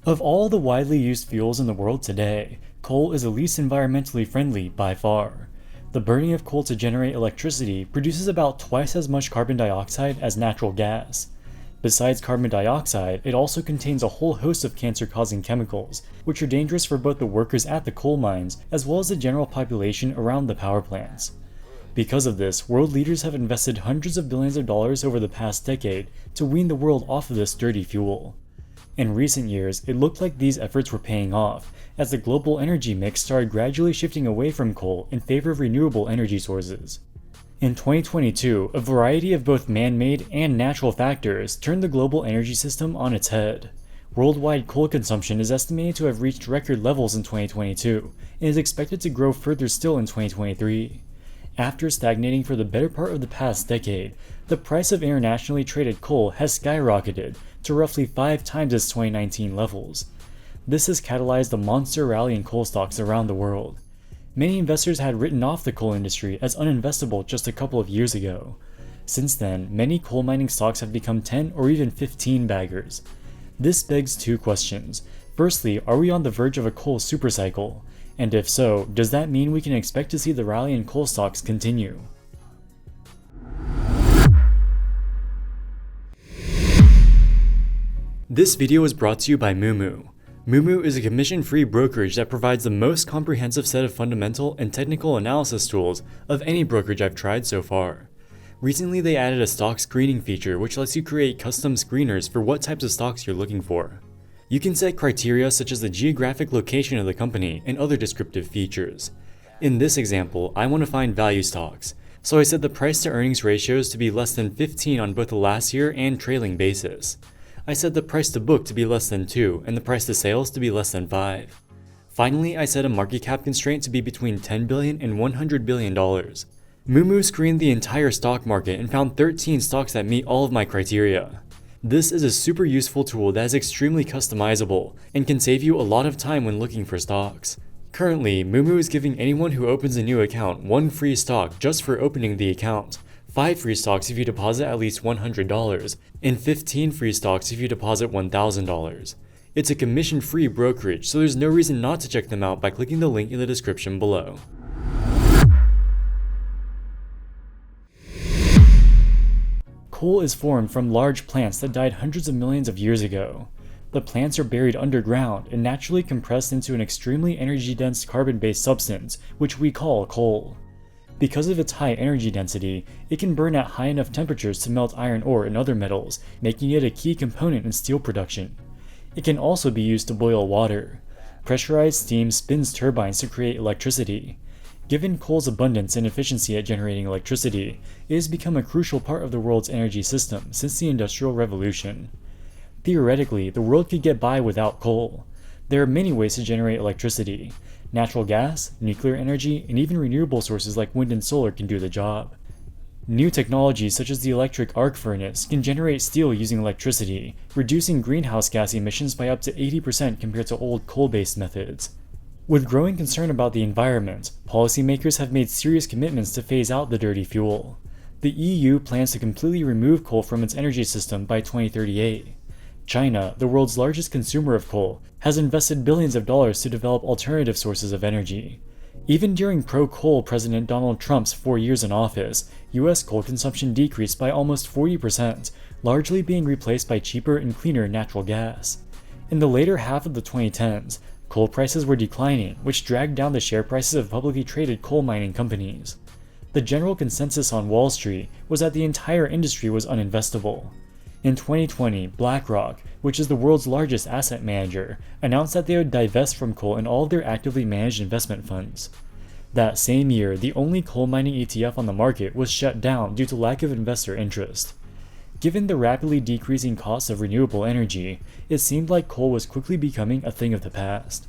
Of all the widely used fuels in the world today, coal is the least environmentally friendly by far. The burning of coal to generate electricity produces about twice as much carbon dioxide as natural gas. Besides carbon dioxide, it also contains a whole host of cancer-causing chemicals, which are dangerous for both the workers at the coal mines as well as the general population around the power plants. Because of this, world leaders have invested hundreds of billions of dollars over the past decade to wean the world off of this dirty fuel. In recent years, it looked like these efforts were paying off, as the global energy mix started gradually shifting away from coal in favor of renewable energy sources. In 2022, a variety of both man-made and natural factors turned the global energy system on its head. Worldwide coal consumption is estimated to have reached record levels in 2022, and is expected to grow further still in 2023. After stagnating for the better part of the past decade, the price of internationally traded coal has skyrocketed to roughly 5 times its 2019 levels. This has catalyzed a monster rally in coal stocks around the world. Many investors had written off the coal industry as uninvestable just a couple of years ago. Since then, many coal mining stocks have become 10 or even 15 baggers. This begs 2 questions. Firstly, are we on the verge of a coal supercycle? And if so, does that mean we can expect to see the rally in coal stocks continue? This video is brought to you by moomoo. moomoo is a commission-free brokerage that provides the most comprehensive set of fundamental and technical analysis tools of any brokerage I've tried so far. Recently, they added a stock screening feature which lets you create custom screeners for what types of stocks you're looking for. You can set criteria such as the geographic location of the company and other descriptive features. In this example, I want to find value stocks, so I set the price to earnings ratios to be less than 15 on both the last year and trailing basis. I set the price to book to be less than 2 and the price to sales to be less than 5. Finally, I set a market cap constraint to be between $10 billion and $100 billion. moomoo screened the entire stock market and found 13 stocks that meet all of my criteria. This is a super useful tool that is extremely customizable and can save you a lot of time when looking for stocks. Currently, moomoo is giving anyone who opens a new account 1 free stock just for opening the account, 5 free stocks if you deposit at least $100, and 15 free stocks if you deposit $1,000. It's a commission-free brokerage, so there's no reason not to check them out by clicking the link in the description below. Coal is formed from large plants that died hundreds of millions of years ago. The plants are buried underground and naturally compressed into an extremely energy-dense carbon-based substance, which we call coal. Because of its high energy density, it can burn at high enough temperatures to melt iron ore and other metals, making it a key component in steel production. It can also be used to boil water. Pressurized steam spins turbines to create electricity. Given coal's abundance and efficiency at generating electricity, it has become a crucial part of the world's energy system since the Industrial Revolution. Theoretically, the world could get by without coal. There are many ways to generate electricity. Natural gas, nuclear energy, and even renewable sources like wind and solar can do the job. New technologies such as the electric arc furnace can generate steel using electricity, reducing greenhouse gas emissions by up to 80% compared to old coal-based methods. With growing concern about the environment, policymakers have made serious commitments to phase out the dirty fuel. The EU plans to completely remove coal from its energy system by 2038. China, the world's largest consumer of coal, has invested billions of dollars to develop alternative sources of energy. Even during pro-coal President Donald Trump's 4 years in office, US coal consumption decreased by almost 40%, largely being replaced by cheaper and cleaner natural gas. In the later half of the 2010s, coal prices were declining, which dragged down the share prices of publicly traded coal mining companies. The general consensus on Wall Street was that the entire industry was uninvestable. In 2020, BlackRock, which is the world's largest asset manager, announced that they would divest from coal in all of their actively managed investment funds. That same year, the only coal mining ETF on the market was shut down due to lack of investor interest. Given the rapidly decreasing costs of renewable energy, it seemed like coal was quickly becoming a thing of the past.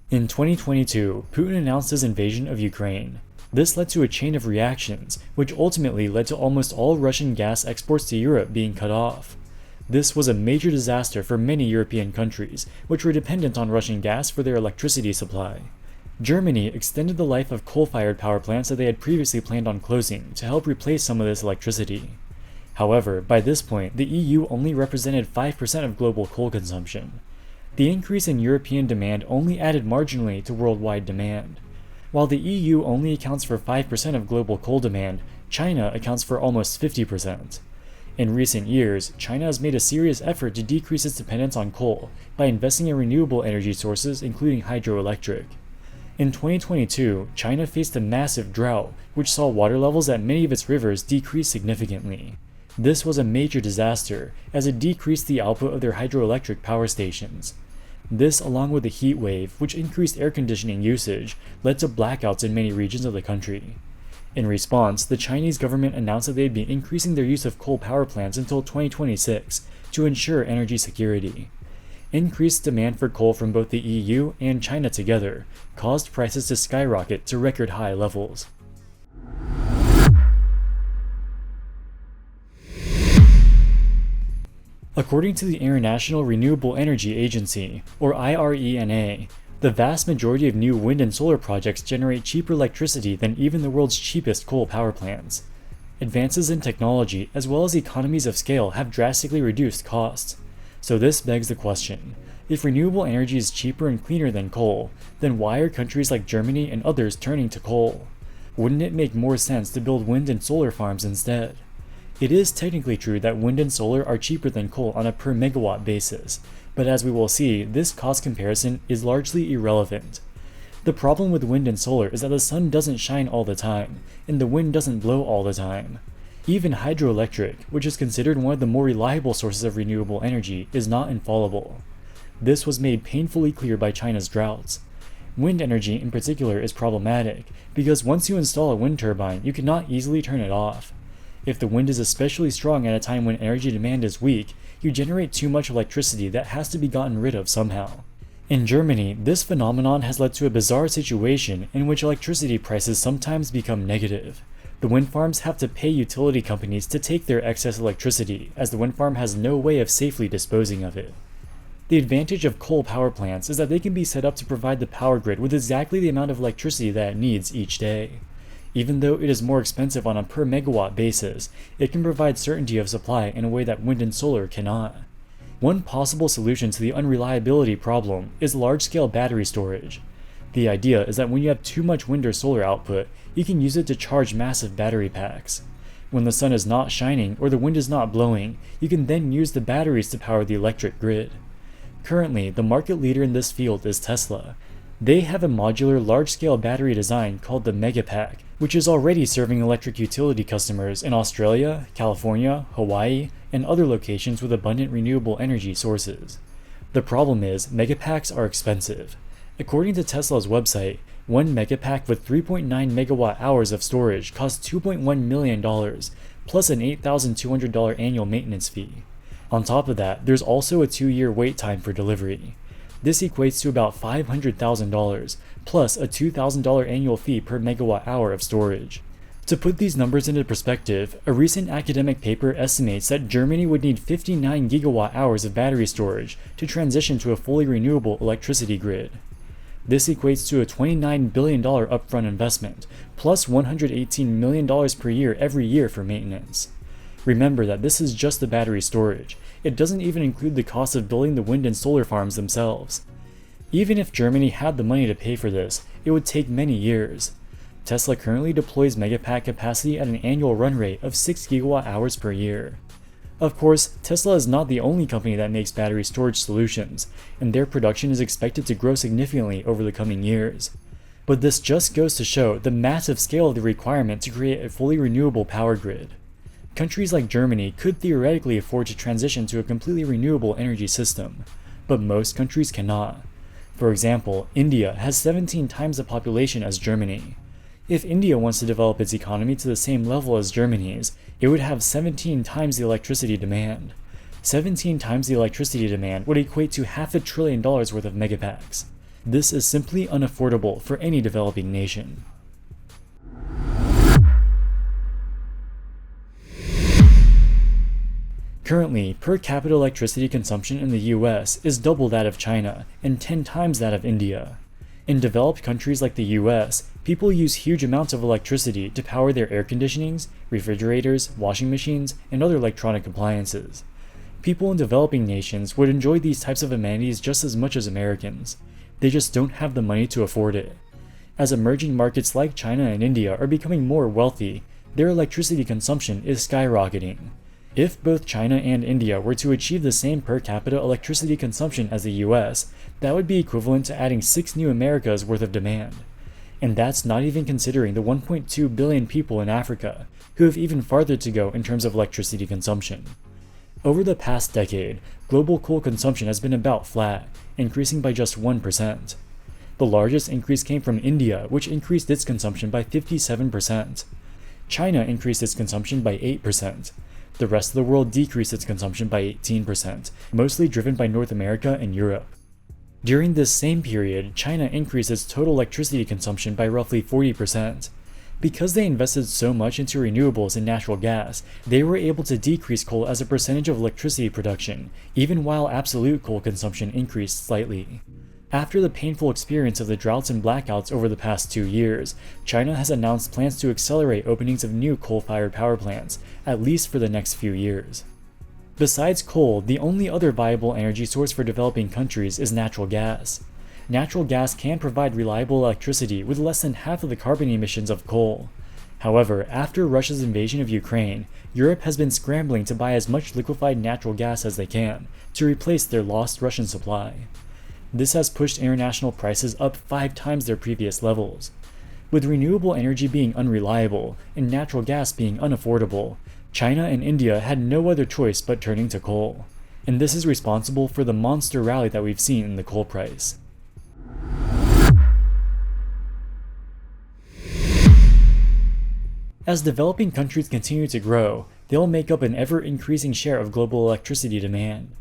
In 2022, Putin announced his invasion of Ukraine. This led to a chain of reactions, which ultimately led to almost all Russian gas exports to Europe being cut off. This was a major disaster for many European countries, which were dependent on Russian gas for their electricity supply. Germany extended the life of coal-fired power plants that they had previously planned on closing to help replace some of this electricity. However, by this point, the EU only represented 5% of global coal consumption. The increase in European demand only added marginally to worldwide demand. While the EU only accounts for 5% of global coal demand, China accounts for almost 50%. In recent years, China has made a serious effort to decrease its dependence on coal by investing in renewable energy sources, including hydroelectric. In 2022, China faced a massive drought, which saw water levels at many of its rivers decrease significantly. This was a major disaster, as it decreased the output of their hydroelectric power stations. This, along with the heat wave, which increased air conditioning usage, led to blackouts in many regions of the country. In response, the Chinese government announced that they'd be increasing their use of coal power plants until 2026 to ensure energy security. Increased demand for coal from both the EU and China together caused prices to skyrocket to record high levels. According to the International Renewable Energy Agency, or IRENA, the vast majority of new wind and solar projects generate cheaper electricity than even the world's cheapest coal power plants. Advances in technology as well as economies of scale have drastically reduced costs. So this begs the question, if renewable energy is cheaper and cleaner than coal, then why are countries like Germany and others turning to coal? Wouldn't it make more sense to build wind and solar farms instead? It is technically true that wind and solar are cheaper than coal on a per megawatt basis, but as we will see, this cost comparison is largely irrelevant. The problem with wind and solar is that the sun doesn't shine all the time, and the wind doesn't blow all the time. Even hydroelectric, which is considered one of the more reliable sources of renewable energy, is not infallible. This was made painfully clear by China's droughts. Wind energy in particular is problematic, because once you install a wind turbine, you cannot easily turn it off. If the wind is especially strong at a time when energy demand is weak, you generate too much electricity that has to be gotten rid of somehow. In Germany, this phenomenon has led to a bizarre situation in which electricity prices sometimes become negative. The wind farms have to pay utility companies to take their excess electricity, as the wind farm has no way of safely disposing of it. The advantage of coal power plants is that they can be set up to provide the power grid with exactly the amount of electricity that it needs each day. Even though it is more expensive on a per megawatt basis, it can provide certainty of supply in a way that wind and solar cannot. One possible solution to the unreliability problem is large-scale battery storage. The idea is that when you have too much wind or solar output, you can use it to charge massive battery packs. When the sun is not shining or the wind is not blowing, you can then use the batteries to power the electric grid. Currently, the market leader in this field is Tesla. They have a modular large-scale battery design called the Megapack, which is already serving electric utility customers in Australia, California, Hawaii, and other locations with abundant renewable energy sources. The problem is, Megapacks are expensive. According to Tesla's website, one Megapack with 3.9 megawatt hours of storage costs $2.1 million, plus an $8,200 annual maintenance fee. On top of that, there's also a 2-year wait time for delivery. This equates to about $500,000, plus a $2,000 annual fee per megawatt hour of storage. To put these numbers into perspective, a recent academic paper estimates that Germany would need 59 gigawatt hours of battery storage to transition to a fully renewable electricity grid. This equates to a $29 billion upfront investment, plus $118 million per year every year for maintenance. Remember that this is just the battery storage. It doesn't even include the cost of building the wind and solar farms themselves. Even if Germany had the money to pay for this, it would take many years. Tesla currently deploys Megapack capacity at an annual run rate of 6 gigawatt hours per year. Of course, Tesla is not the only company that makes battery storage solutions, and their production is expected to grow significantly over the coming years. But this just goes to show the massive scale of the requirement to create a fully renewable power grid. Countries like Germany could theoretically afford to transition to a completely renewable energy system, but most countries cannot. For example, India has 17 times the population as Germany. If India wants to develop its economy to the same level as Germany's, it would have 17 times the electricity demand. 17 times the electricity demand would equate to $500 billion worth of megapacks. This is simply unaffordable for any developing nation. Currently, per capita electricity consumption in the US is double that of China and 10 times that of India. In developed countries like the US, people use huge amounts of electricity to power their air conditionings, refrigerators, washing machines, and other electronic appliances. People in developing nations would enjoy these types of amenities just as much as Americans. They just don't have the money to afford it. As emerging markets like China and India are becoming more wealthy, their electricity consumption is skyrocketing. If both China and India were to achieve the same per capita electricity consumption as the US, that would be equivalent to adding 6 new Americas worth of demand. And that's not even considering the 1.2 billion people in Africa, who have even farther to go in terms of electricity consumption. Over the past decade, global coal consumption has been about flat, increasing by just 1%. The largest increase came from India, which increased its consumption by 57%. China increased its consumption by 8%. The rest of the world decreased its consumption by 18%, mostly driven by North America and Europe. During this same period, China increased its total electricity consumption by roughly 40%. Because they invested so much into renewables and natural gas, they were able to decrease coal as a percentage of electricity production, even while absolute coal consumption increased slightly. After the painful experience of the droughts and blackouts over the past 2 years, China has announced plans to accelerate openings of new coal-fired power plants, at least for the next few years. Besides coal, the only other viable energy source for developing countries is natural gas. Natural gas can provide reliable electricity with less than half of the carbon emissions of coal. However, after Russia's invasion of Ukraine, Europe has been scrambling to buy as much liquefied natural gas as they can to replace their lost Russian supply. This has pushed international prices up 5 times their previous levels. With renewable energy being unreliable and natural gas being unaffordable, China and India had no other choice but turning to coal. And this is responsible for the monster rally that we've seen in the coal price. As developing countries continue to grow, they'll make up an ever-increasing share of global electricity demand.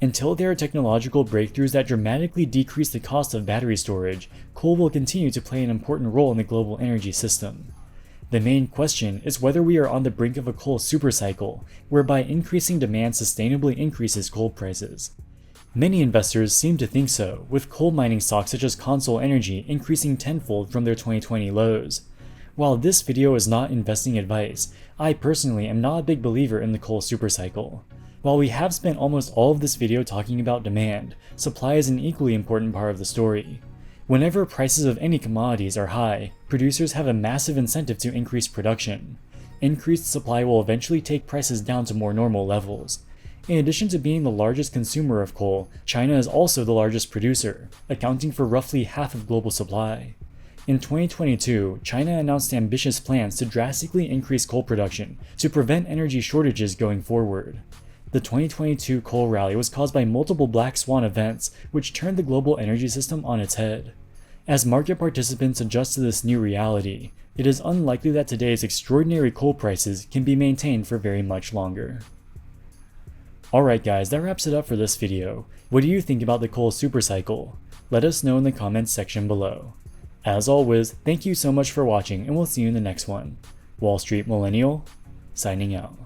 Until there are technological breakthroughs that dramatically decrease the cost of battery storage, coal will continue to play an important role in the global energy system. The main question is whether we are on the brink of a coal supercycle, whereby increasing demand sustainably increases coal prices. Many investors seem to think so, with coal mining stocks such as Consol Energy increasing tenfold from their 2020 lows. While this video is not investing advice, I personally am not a big believer in the coal supercycle. While we have spent almost all of this video talking about demand, supply is an equally important part of the story. Whenever prices of any commodities are high, producers have a massive incentive to increase production. Increased supply will eventually take prices down to more normal levels. In addition to being the largest consumer of coal, China is also the largest producer, accounting for roughly half of global supply. In 2022, China announced ambitious plans to drastically increase coal production to prevent energy shortages going forward. The 2022 coal rally was caused by multiple black swan events, which turned the global energy system on its head. As market participants adjust to this new reality, it is unlikely that today's extraordinary coal prices can be maintained for very much longer. Alright guys, that wraps it up for this video. What do you think about the coal supercycle? Let us know in the comments section below. As always, thank you so much for watching and we'll see you in the next one. Wall Street Millennial, signing out.